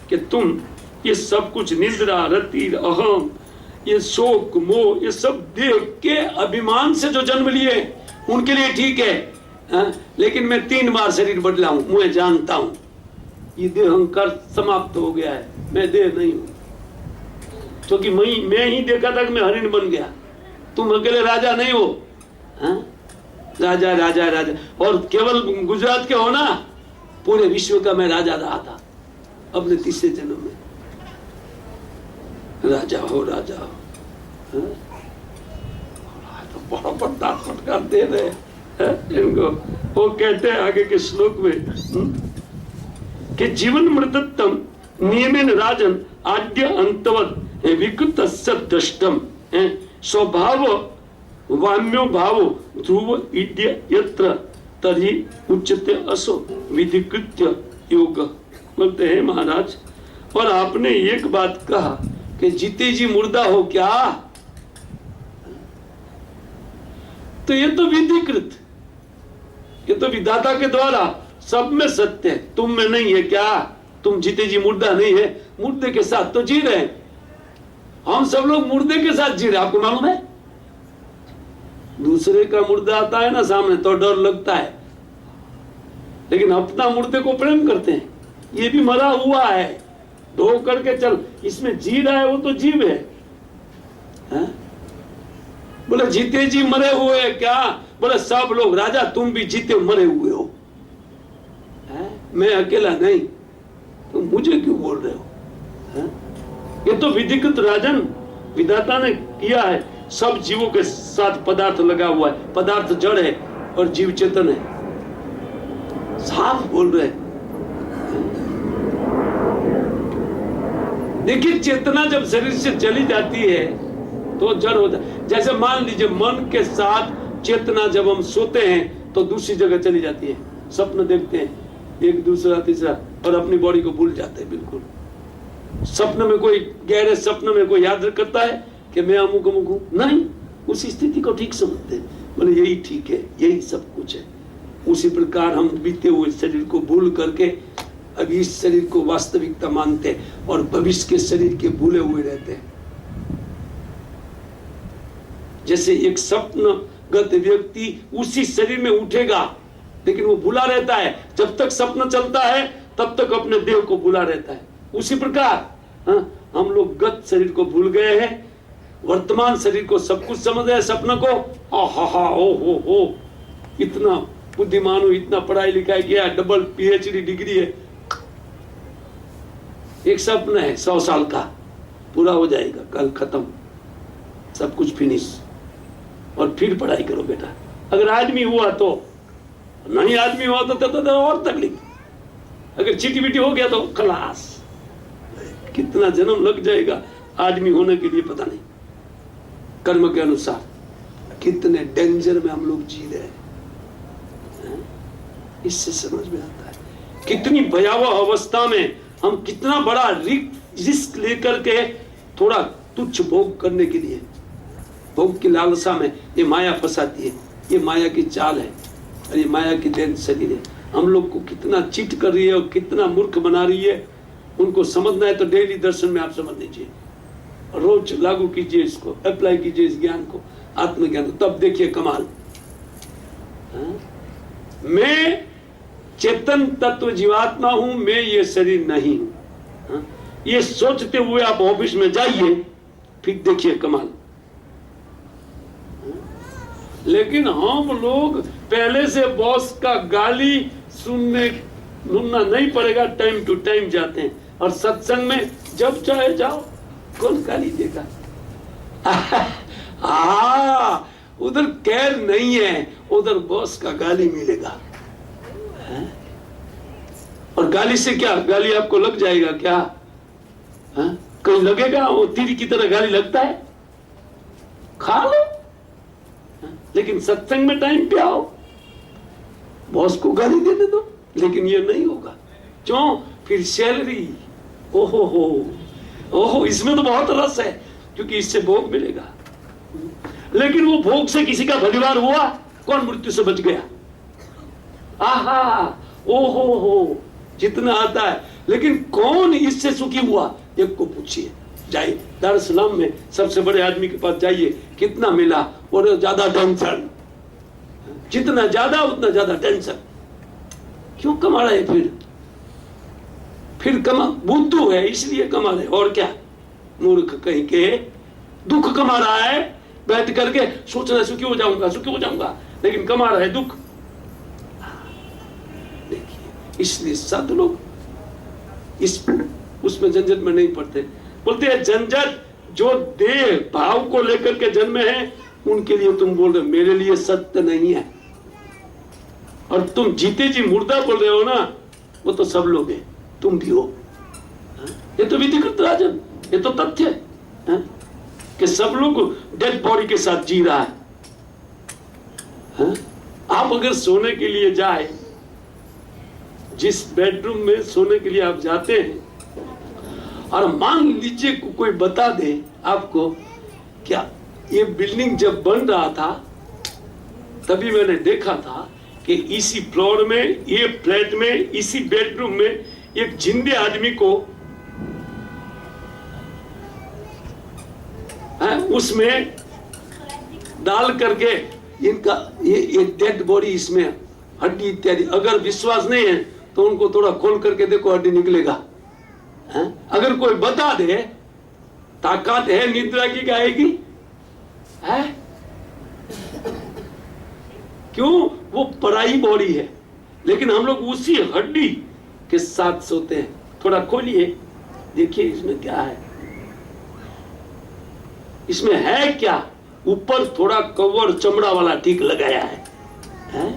कि तुम ये सब कुछ निद्रा, रति, अहम, ये शोक, मोह, ये सब देख के अभिमान से जो जन्म लिए उनके लिए ठीक है, लेकिन मैं 3 बार शरीर बदला हूं, मैं जानता हूं ये देह अहंकार समाप्त हो गया है, मैं देह नहीं हूं। क्योंकि मैं ही देखा था कि मैं हरिण बन गया। तुम अकेले राजा नहीं हो, राजा राजा राजा, और केवल गुजरात के हो ना, पूरे विश्व का मैं राजा रहा था अपने 3रे जन्म में। राजा हो, राजा हो, तो बड़ा बड़ा फटकार दे रहे इनको। वो कहते हैं आगे के श्लोक में कि जीवन मृतत्वम नियमेन राजन आद्य अंतवत विकृत दृष्टम स्वभाव वाम्यो भावो ध्रुव इद्य यत्र तर्हि उच्यते असो विधिकृत्य योग। बोलते हैं महाराज, और आपने एक बात कहा कि जीते जी मुर्दा हो क्या, तो ये तो विधिकृत, ये तो विधाता के द्वारा सब में सत्य है, तुम में नहीं है क्या? तुम जीते जी मुर्दा नहीं है, मुर्दे के साथ तो जी रहे हैं हम सब लोग, मुर्दे के साथ जी रहे। आपको मालूम है, दूसरे का मुर्दा आता है ना सामने तो डर लगता है, लेकिन अपना मुर्दे को प्रेम करते हैं। ये भी मरा हुआ है, धो करके चल, इसमें जी रहा है, वो तो जीव है। बोले जीते जी मरे हुए क्या? बोले सब लोग, राजा तुम भी जीते मरे हुए हो, मैं अकेला नहीं। तो मुझे क्यों बोल रहे हो? ये तो विधिकृत राजन विधाता ने किया है। सब जीवों के साथ पदार्थ लगा हुआ है, पदार्थ जड़ है और जीव चेतन है, साफ बोल रहे। देखिए, चेतना जब शरीर से चली जाती है तो जड़ हो जाती है। जैसे मान लीजिए मन के साथ चेतना जब हम सोते हैं तो दूसरी जगह चली जाती है, सपन देखते हैं, एक दूसरा तीसरा, और अपनी बॉडी को भूल जाते हैं बिल्कुल। सपने में कोई, गहरे सपने में कोई याद करता है कि मैं अमुक अमुक हूं? नहीं, उस स्थिति को ठीक समझते हैं, बोले यही ठीक है, यही सब कुछ है। उसी प्रकार हम बीते हुए शरीर को भूल करके अब इस शरीर को वास्तविकता मानते हैं और भविष्य के शरीर के भूले हुए रहते हैं। जैसे एक स्वप्नगत व्यक्ति उसी शरीर में उठेगा लेकिन वो भूला रहता है, जब तक सपना चलता है तब तक अपने देह को भूला रहता है। उसी प्रकार हम लोग गत शरीर को भूल गए हैं, वर्तमान शरीर को सब कुछ समझ रहे हैं, सपना को हो, इतना बुद्धिमान हो, इतना पढ़ाई लिखाई किया, डबल PhD डिग्री है, एक सपना है 100 साल का, पूरा हो जाएगा, कल खत्म, सब कुछ फिनिश, और फिर पढ़ाई करो बेटा। अगर आदमी हुआ तो, नहीं आदमी हुआ तो और तकलीफ, अगर चीटी बीटी हो गया तो खलास। कितना जन्म लग जाएगा आदमी होने के लिए पता नहीं। कर्म के अनुसार कितने डेंजर में हम लोग जी रहे हैं, इससे समझ में आता है कितनी भयावह अवस्था में हम कितना बड़ा रिस्क लेकर के थोड़ा तुच्छ भोग करने के लिए, भोग की लालसा में ये माया फंसाती है। ये माया की चाल है और ये माया की देन शरीर है। हम लोग को कितना चीट कर रही है और कितना मूर्ख बना रही है, उनको समझना है तो डेली दर्शन में आप समझ लीजिए, रोज लागू कीजिए इसको, अप्लाई कीजिए इस ज्ञान को, आत्मज्ञान, तब देखिए कमाल। मैं चेतन तत्व जीवात्मा हूं, मैं ये शरीर नहीं हूं। ये सोचते हुए आप ऑफिस में जाइए, फिर देखिए कमाल। लेकिन हम लोग पहले से बॉस का गाली सुनना नहीं पड़ेगा, टाइम टू टाइम जाते हैं, और सत्संग में जब चाहे जाओ, कौन गाली देगा? उधर कैर नहीं है, उधर बॉस का गाली मिलेगा। और गाली से क्या, गाली आपको लग जाएगा क्या? कहीं लगेगा? वो तीर की तरह गाली लगता है, खा लो। लेकिन सत्संग में टाइम पे आओ, बॉस को गाली देने दो, लेकिन ये नहीं होगा। क्यों? फिर सैलरी, ओहो, इसमें तो बहुत रस है, क्योंकि इससे भोग मिलेगा। लेकिन वो भोग से किसी का भलीवार हुआ? कौन मृत्यु से बच गया? ओहो, जितना आता है। लेकिन कौन इससे सुखी हुआ, एक को पूछिए। जाइए दारुसलाम में सबसे बड़े आदमी के पास जाइए, कितना मिला, और ज्यादा टेंशन, जितना ज्यादा उतना ज्यादा टेंशन। क्यों कमा रहे? फिर कमा, बुद्धू है इसलिए कमा रहे, और क्या? मूर्ख कहीं के, दुख कमा रहा है, बैठ करके सोच रहा है सुखी हो जाऊंगा, सुखी हो जाऊंगा, लेकिन कमा रहा है दुख। देखिए, इसलिए साधु लोग इस उसमें झंझट में नहीं पड़ते। बोलते हैं झंझट जो देह भाव को लेकर के जन्म है, उनके लिए तुम बोल रहे हो, मेरे लिए सत्य नहीं है। और तुम जीते जी मुर्दा बोल रहे हो ना, वो तो सब लोग हैं, तुम भी हो। ये तो विधिकृत राजन, ये तो तथ्य है कि सब लोग डेड बॉडी के साथ जी रहा है। आप अगर सोने के लिए जाए, जिस बेडरूम में सोने के लिए आप जाते हैं, और मान लीजिए कोई बता दे आपको, क्या ये बिल्डिंग जब बन रहा था तभी मैंने देखा था कि इसी फ्लोर में, ये फ्लैट में, इसी बेडरूम में एक जिंदे आदमी को उसमें डाल करके इनका ये डेड बॉडी, इसमें हड्डी इत्यादि, अगर विश्वास नहीं है तो उनको थोड़ा खोल करके देखो, हड्डी निकलेगा। अगर कोई बता दे, ताकत है निद्रा की गाएगी है? क्यों? वो पराई बॉडी है, लेकिन हम लोग उसी हड्डी के साथ सोते हैं। थोड़ा खोलिए, देखिए इसमें क्या है, इसमें है क्या? ऊपर थोड़ा कवर चमड़ा वाला ठीक लगाया है?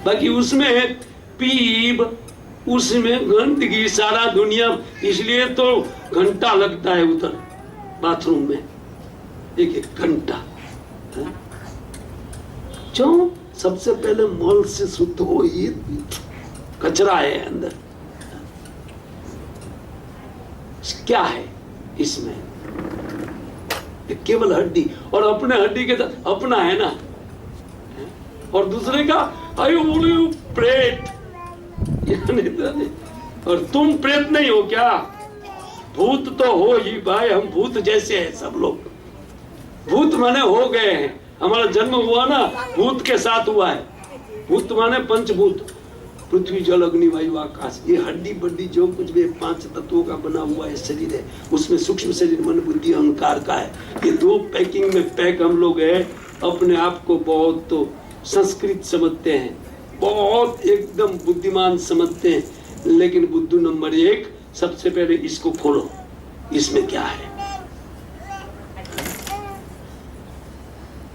बाकी उसमें पीप, उसमें गंदगी, सारा दुनिया, इसलिए तो घंटा लगता है उधर बाथरूम में, एक घंटा। क्यों? सबसे पहले मल से शुद्ध हो, ये कचरा है अंदर। क्या है इसमें? केवल हड्डी, और अपने हड्डी के साथ अपना है ना, और दूसरे का आयु प्रेत। और तुम प्रेत नहीं हो क्या? भूत तो हो ही भाई, हम भूत जैसे हैं सब लोग। भूत माने हो गए हैं, हमारा जन्म हुआ ना भूत के साथ हुआ है। भूत माने पंचभूत, पृथ्वी जल अग्नि वायु आकाश। ये हड्डी बड्डी जो कुछ भी 5 तत्वों का बना हुआ है शरीर है, उसमें सूक्ष्म शरीर मन बुद्धि अहंकार का है। ये 2 पैकिंग में पैक हम लोग है। अपने आप को बहुत तो संस्कृत समझते हैं, बहुत एकदम बुद्धिमान समझते हैं, लेकिन बुद्धू नंबर 1, सबसे पहले इसको खोलो, इसमें क्या है,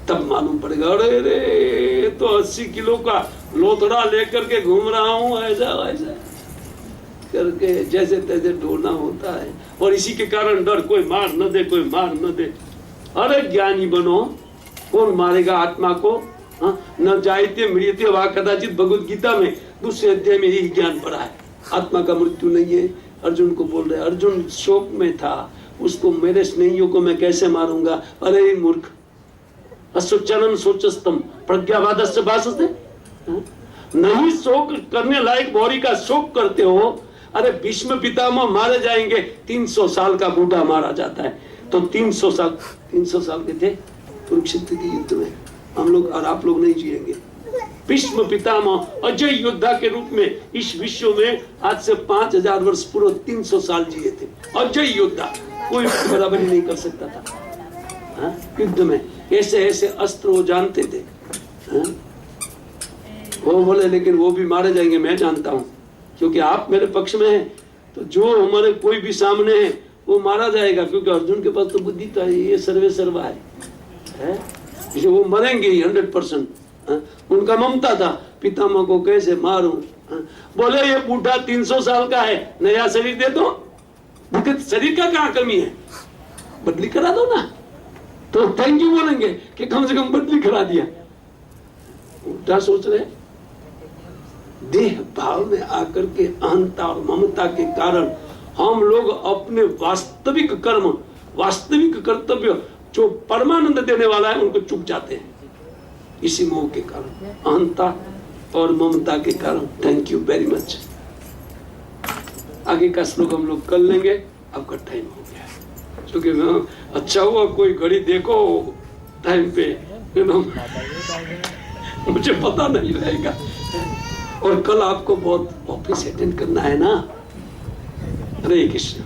तब मालूम पड़ेगा। अरे रे, तो 80 किलो का लोथड़ा लेकर के घूम रहा हूं, ऐसा ऐसा करके जैसे तैसे ढोना होता है, और इसी के कारण डर, कोई मार न दे, कोई मार न दे। अरे ज्ञानी बनो, कौन मारेगा आत्मा को? न जायते मृत्यु वा कदाचित, भगवद गीता में 2 अध्याय में यही ज्ञान पड़ा है। आत्मा का मृत्यु नहीं है। अर्जुन को बोल रहे, अर्जुन शोक में था, उसको मेरे स्नेहियों को मैं कैसे मारूंगा? अरे मूर्ख, असुचनन सोचस्तम प्रज्ञावादस्य भाषते, नहीं शोक करने लायक बॉडी का शोक करते हो। अरे भीष्म पितामह मारे जाएंगे, 300 साल का बूढ़ा मारा जाता है, तो 300 साल के थे कुरुक्षेत्र के युद्ध में। हम लोग और आप लोग नहीं जिएंगे। भीष्म पितामह अजय योद्धा के रूप में इस विश्व में आज से 5000 वर्ष पूर्व 300 साल जिए थे। अजय योद्धा, कोई बराबरी नहीं कर सकता था युद्ध में। ऐसे ऐसे अस्त्र वो जानते थे। वो बोले लेकिन वो भी मारे जाएंगे, मैं जानता हूं, क्योंकि आप मेरे पक्ष में हैं, तो जो हमारे कोई भी सामने है वो मारा जाएगा, क्योंकि अर्जुन के पास तो बुद्धि था, ये सर्वे सर्वा है? वो मरेंगे ही 100%। उनका ममता था, पितामह को कैसे मारूं? बोले ये बूढ़ा 300 साल का है, नया शरीर दे दो। शरीर का कहाँ कमी है, बदली करा दो ना, तो थैंक यू बोलेंगे कि कम से कम बदली करा दिया। उल्टा सोच रहे, देह भाव में आकर के अहंता और ममता के कारण हम लोग अपने वास्तविक कर्म, वास्तविक कर्तव्य जो परमानंद देने वाला है उनको चुक जाते हैं, इसी मोह के कारण, अहंता और ममता के कारण। Thank you very much. आगे का श्लोक हम लोग कर लेंगे। आपका टाइम हो गया है, क्योंकि अच्छा हुआ कोई घड़ी देखो टाइम पे, मुझे पता नहीं रहेगा। और कल आपको बहुत ऑफिस अटेंड करना है ना। हरे कृष्ण।